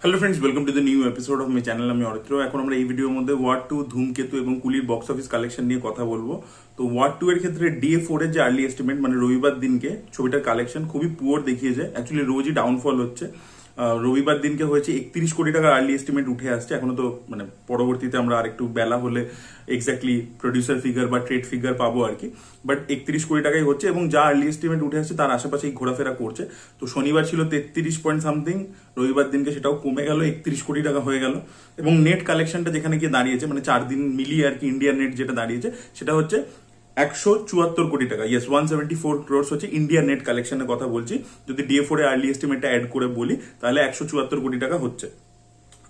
Hello friends, welcome to the new episode of my channel. আমি অরিত্র। এখন আমরা এই ভিডিওর মধ্যে ওয়ার 2, ধূমকেতু এবং কুলির বক্স অফিস কালেকশন নিয়ে কথা বলবো। তো ওয়ার 2 এর ক্ষেত্রে DA4 এর যে আর্লি এস্টিমেট, মানে রবিবার দিনকে ছবিটার কালেকশন খুবই পুয়ার দেখিয়েছে। অ্যাকচুয়ালি রোজই ডাউনফল হচ্ছে। রবিবার দিনকে হয়েছে 31 কোটি টাকার আর্লি এস্টিমেট উঠে আসছে। এখনো তো মানে পরবর্তীতে আমরা আরেকটু বেলা হলে এক্স্যাক্টলি প্রডিউসার ফিগার বা ট্রেড ফিগার পাবো আর কি। বাট 31 কোটি টাকাই হচ্ছে এবং যা আর্লি এস্টিমেট উঠে আসছে তার আশেপাশেই ঘোরাফেরা করছে। তো শনিবার ছিল 33 পয়েন্ট সামথিং, রবিবার দিনকে সেটাও কমে গেল, 31 কোটি টাকা হয়ে গেল। এবং নেট কালেকশনটা যেখানে গিয়ে দাঁড়িয়েছে, মানে 4 দিন মিলিয়ে আর কি ইন্ডিয়ান নেট যেটা দাঁড়িয়েছে সেটা হচ্ছে 174 কোটি টাকা। ইয়েস, 174 ক্রোর্স হচ্ছে ইন্ডিয়ান নেট কালেকশনের কথা বলছি। যদি DA4 এর আর্লি এস্টিমেটটা অ্যাড করে বলি তাহলে 174 কোটি টাকা হচ্ছে।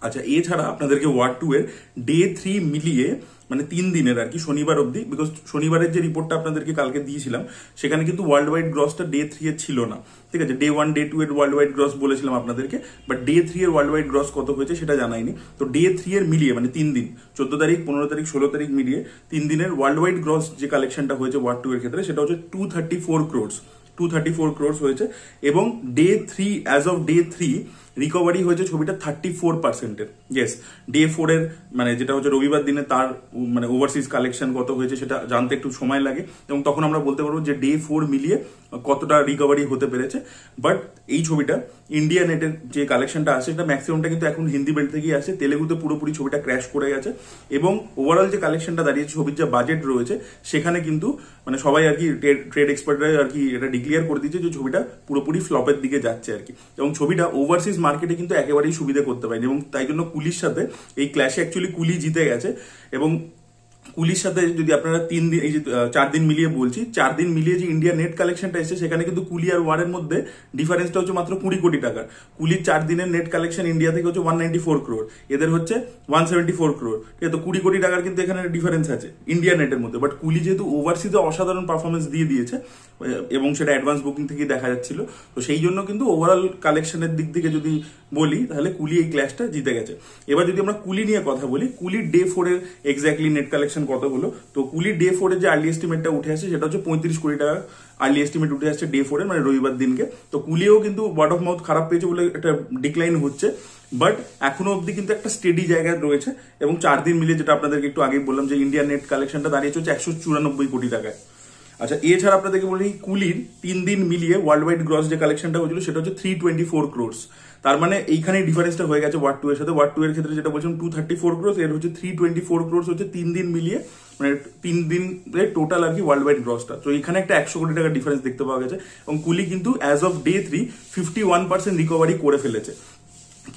আচ্ছা, এছাড়া আপনাদেরকে ওয়ার 2 এর ডে 3 মিলিয়ে, মানে 3 দিনের আর কি, শনিবার অবধি, বিকজ শনিবারের যে রিপোর্টটা আপনাদেরকে কালকে দিয়েছিলাম সেখানে কিন্তু ওয়ার্ল্ড ওয়াইড গ্রসটা ডে 3 এর ছিল না। ঠিক আছে, ডে 1 ডে 2 এর ওয়ার্ল্ড ওয়াইড গ্রস বলেছিলাম আপনাদেরকে, বাট ডে 3 এর ওয়ার্ল্ড ওয়াইড গ্রস কত হয়েছে সেটা জানাইনি। তো ডে 3 এর মিলিয়ে, মানে 3 দিন, 14 তারিখ, 15 তারিখ, 16 তারিখ মিলিয়ে 3 দিনের ওয়ার্ল্ড ওয়াইড গ্রস যে কালেকশনটা হয়েছে ওয়ার 2 এর ক্ষেত্রে সেটা হচ্ছে 234 ক্রোর্স। 234 ক্রোর্স হয়েছে এবং day 3, as off day 3 recovery হয়েছে ছবিটা 34%-এর। ইয়েস, ডে 4 এর মানে যেটা হচ্ছে রবিবার দিনে তার মানে ওভারসিজ কালেকশন কত হয়েছে সেটা জানতে একটু সময় লাগে এবং তখন আমরা বলতে পারবো যে ডে 4 মিলিয়ে কতটা রিকভারি হতে পেরেছে। বাট এই ছবিটা ইন্ডিয়া নেটের যে কালেকশনটা আছে সেটা ম্যাক্সিমামটা কিন্তু এখন হিন্দি বেল্ট থেকেই আসে, তেলেগুতে পুরোপুরি ছবিটা ক্র্যাশ করে গেছে। এবং ওভারঅল যে কালেকশনটা দাঁড়িয়েছে, ছবির যে বাজেট রয়েছে সেখানে কিন্তু মানে সবাই আর কি ট্রেড এক্সপার্টরা আর কি এটা ডিক্লেয়ার করে দিচ্ছে যে ছবিটা পুরোপুরি ফ্লপের দিকে যাচ্ছে আর কি। এবং ছবিটা ওভারসিজ মার্কেটে কিন্তু একেবারেই সুবিধা করতে পারেনি এবং তাই জন্য কুলির সাথে এই ক্ল্যাশে অ্যাকচুয়ালি কুলি জিতে গেছে। এবং কুলির সাথে যদি আপনারা 3 দিন, এই যে 4 দিন মিলিয়ে বলছি, 4 দিন মিলিয়ে যে ইন্ডিয়া নেট কালেকশনটা এসেছে সেখানে কিন্তু কুলি আর ওয়ারের মধ্যে ডিফারেন্সটা হচ্ছে মাত্র 20 কোটি টাকার। কুলির 4 দিনের নেট কালেকশন ইন্ডিয়া থেকে হচ্ছে 194 ক্রোর, এদের হচ্ছে 174 ক্রোর। ঠিক আছে, তো 20 কোটি টাকার কিন্তু এখানে ডিফারেন্স আছে ইন্ডিয়া নেটের মধ্যে। বাট কুলি যেহেতু ওভারসিজে অসাধারণ পারফরমেন্স দিয়ে দিয়েছে এবং সেটা অ্যাডভান্স বুকিং থেকেই দেখা যাচ্ছিল, তো সেই জন্য কিন্তু ওভারঅল কালেকশনের দিক থেকে যদি বলি তাহলে কুলি এই ক্ল্যাশটা জিতে গেছে। এবার যদি আমরা কুলি নিয়ে কথা বলি, কুলির ডে 4 এর এক্স্যাক্টলি নেট কালেকশন কত হলো, তো কুলির ডে 4 এর যে আর্লি এস্টিমেটটা উঠে আসছে সেটা হচ্ছে 35 কোটি টাকা আর্লি এস্টিমেট উঠে আসছে ডে 4 এর, মানে রবিবার দিনকে। তো কুলিও কিন্তু ওয়ার্ড অফ মাউথ খারাপ পেয়েছে বলে একটা ডিক্লাইন হচ্ছে, বাট এখনো অব্দি কিন্তু একটা স্টেডি জায়গায় রয়েছে। এবং 4 দিন মিলিয়ে যেটা আপনাদেরকে একটু আগে বললাম যে ইন্ডিয়ান নেট কালেকশনটা দাঁড়িয়েছে হচ্ছে 194 কোটি টাকায়। আচ্ছা, এছাড়া আপনাদেরকে বলি কুলির 3 দিন মিলিয়ে ওয়ার্ল্ড ওয়াইড গ্রস যে কালেকশনটা হয়েছিল সেটা হচ্ছে 324 ক্রোর্স। তার মানে এইখানেই ডিফারেন্সটা হয়ে গেছে ওয়ার 2 এর সাথে। ওয়ার 2 এর ক্ষেত্রে যেটা বলছিলাম 234 ক্রোর্স, এর হচ্ছে 324 ক্রোর্স হচ্ছে 3 দিন মিলিয়ে, মানে 3 দিন টোটাল আর কি ওয়ার্ল্ড ওয়াইড গ্রসটা। তো এখানে একটা 100 কোটি টাকার ডিফারেন্স দেখতে পাওয়া গেছে এবং কুলি কিন্তু অ্যাজ অফ ডে 3 51% রিকভারি করে ফেলেছে।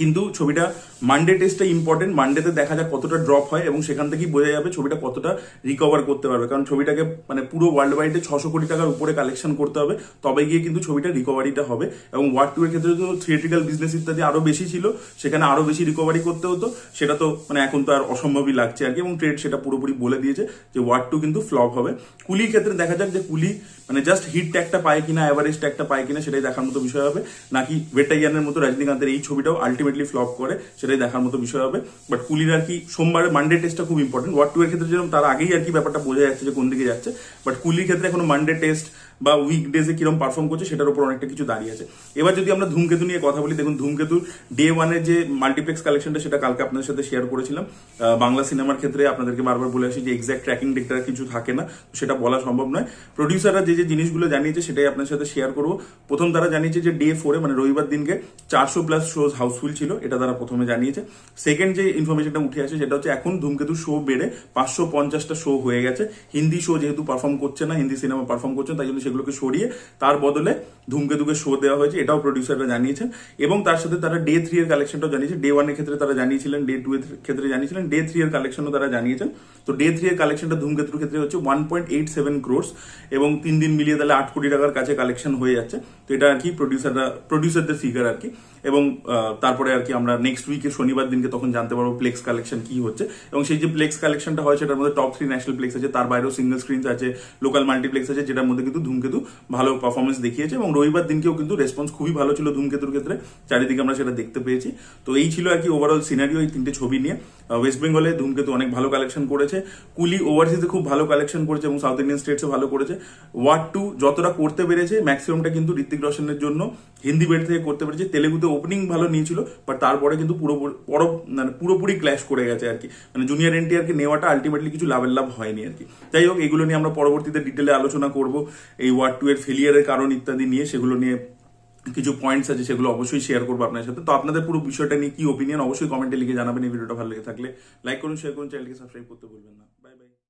কিন্তু ছবিটা মানডে টেস্টটা ইম্পর্টেন্ট, মানডেতে দেখা যাক কতটা ড্রপ হয় এবং সেখান থেকেই বোঝা যাবে ছবিটা কতটা রিকভার করতে পারবে। কারণ ছবিটাকে মানে পুরো ওয়ার্ল্ড ওয়াইডে 600 কোটি টাকার উপরে কালেকশন করতে হবে, তবে গিয়ে কিন্তু ছবিটা রিকভারিটা হবে। এবং ওয়ার 2 এর ক্ষেত্রে তো থিয়েট্রিক্যাল বিজনেস ইত্যাদি আরো বেশি ছিল, সেখানে আরো বেশি রিকভারি করতে হতো, সেটা তো মানে এখন তো আর অসম্ভবই লাগছে আর কি। এবং ট্রেড সেটা পুরোপুরি বলে দিয়েছে যে ওয়ার 2 কিন্তু ফ্লপ হবে। কুলির ক্ষেত্রে দেখা যাক যে কুলি মানে জাস্ট হিট ট্যাগটা পায় কিনা, এভারেজ ট্যাগটা পায় কিনা, সেটাই দেখার মতো বিষয় হবে, নাকি ভেটাইয়ানের মতো রজনীকান্তের এই ছবিটাও আলটিমেটলি ফ্লপ করে সেটাই দেখার মতো বিষয় হবে। বাট কুলির আর কি সোমবারে মানডে টেস্টটা খুব ইম্পর্টেন্ট। ওয়ার 2 এর ক্ষেত্রে যেরকম তার আগেই আর কি ব্যাপারটা বোঝা যাচ্ছে যে কোন দিকে যাচ্ছে, বাট কুলির ক্ষেত্রে এখনো মানডে টেস্ট বা উইকডেজে কিরকম পারফর্ম করছে সেটার উপর অনেকটা কিছু দাঁড়িয়ে আছে। এবার যদি আমরা ধূমকেতু নিয়ে কথা বলি, দেখুন ধূমকেতুর ডে 1 এর যে মাল্টিপ্লেক্স কালেকশনটা সেটা কালকে আপনাদের সাথে শেয়ার করেছিলাম। বাংলা সিনেমার ক্ষেত্রে আপনাদেরকে বারবার বলে আসি যে এক্সাক্ট ট্র্যাকিং ডেটা কিছু থাকে না, সেটা বলা সম্ভব নয়। প্রডিউসাররা যে যে জিনিসগুলো জানিয়েছে সেটাই আপনার সাথে শেয়ার করবো। প্রথম তারা জানিয়েছে যে ডে 4 মানে রবিবার দিনকে 400+ শোজ হাউসফুল ছিল, এটা তারা প্রথমে জানিয়েছে। সেকেন্ড যে ইনফরমেশনটা উঠে আসে সেটা হচ্ছে এখন ধূমকেতু শো বেড়ে 550টা শো হয়ে গেছে। হিন্দি শো যেহেতু পারফর্ম করছে না, হিন্দি সিনেমা পারফর্ম করছে, তাই জন্য সেগুলোকে সরিয়ে তার বদলে ধূমকেতুকে শো দেওয়া হয়েছে, এটাও প্রডিউসাররা জানিয়েছেন। এবং তার সাথে তারা ডে 3 এর কালেকশনটাও জানিয়েছে। ডে 1 এর ক্ষেত্রে তারা জানিয়েছিলেন, ডে 2 এর ক্ষেত্রে জানিয়েছিলেন, ডে 3 এর কালেকশনও তারা জানিয়েছেন। তো ডে 3 এর কালেকশনটা ধূমকেতুর ক্ষেত্রে হচ্ছে 1.87 ক্রোর্স এবং 3 দিন মিলিয়ে তাহলে 8 কোটি টাকার কাছে কালেকশন হয়ে যাচ্ছে। তো এটা আর কি প্রডিউসারদের ফিগার আর কি। এবং তারপরে আর কি আমরা নেক্সট উইকে শনিবার দিনকে তখন জানতে পারবো প্লেক্স কালেকশন কি হচ্ছে। এবং সেই যে প্লেক্স কালেকশনটা হয় সেটার মধ্যে টপ 3 ন্যাশনাল প্লেক্স আছে, তার বাইরেও সিঙ্গেল স্ক্রিন আছে, লোকাল মাল্টিপ্লেক্স আছে, যেটার মধ্যে কিন্তু ধূমকেতু ভালো পারফরমেন্স দেখিয়েছে। এবং রবিবার দিনকেও কিন্তু রেসপন্স খুবই ভালো ছিল ধূমকেতুর ক্ষেত্রে, চারিদিকে আমরা সেটা দেখতে পেয়েছি। তো এই ছিল আর কি ওভারঅল সিনারিও এই 3টে ছবি নিয়ে। ওয়েস্ট বেঙ্গলে ধূমকেতু অনেক ভালো কালেকশন করেছে, কুলি ওভারসিজে খুব ভালো কালেকশন করেছে এবং সাউথ ইন্ডিয়ান স্টেটসে ভালো করেছে। ওয়ার 2 যতটা করতে পেরেছে ম্যাক্সিমামটা কিন্তু ঋত্বিক রোশনের জন্য হিন্দি বেড থেকে করতে পেরেছে। তেলেগুতে ওপেনিং ভালো নিয়েছিল, বাট তারপরে কিন্তু পুরোপুরি ক্ল্যাশ করে গেছে আর কি, মানে জুনিয়র এনটিআরকে নেওয়াটা আলটিমেটলি কিছু লাভের লাভ হয়নি আর কি। যাই হোক, এগুলো নিয়ে আমরা পরবর্তীতে ডিটেলে আলোচনা করব, এই ওয়ার 2 এর ফেলিয়ারের কারণ ইত্যাদি নিয়ে, সেগুলো নিয়ে কিছু পয়েন্টস আছে সেগুলো অবশ্যই শেয়ার করবো আপনার সাথে। তো আপনাদের পুরো বিষয়টা নিয়ে কি ওপিনিয়ন অবশ্যই কমেন্টে লিখে জানাবেন। এই ভিডিওটা ভালো লেগে থাকলে লাইক করুন, শেয়ার করুন, চ্যানেলকে সাবস্ক্রাইব করতে ভুলবেন না। Bye bye.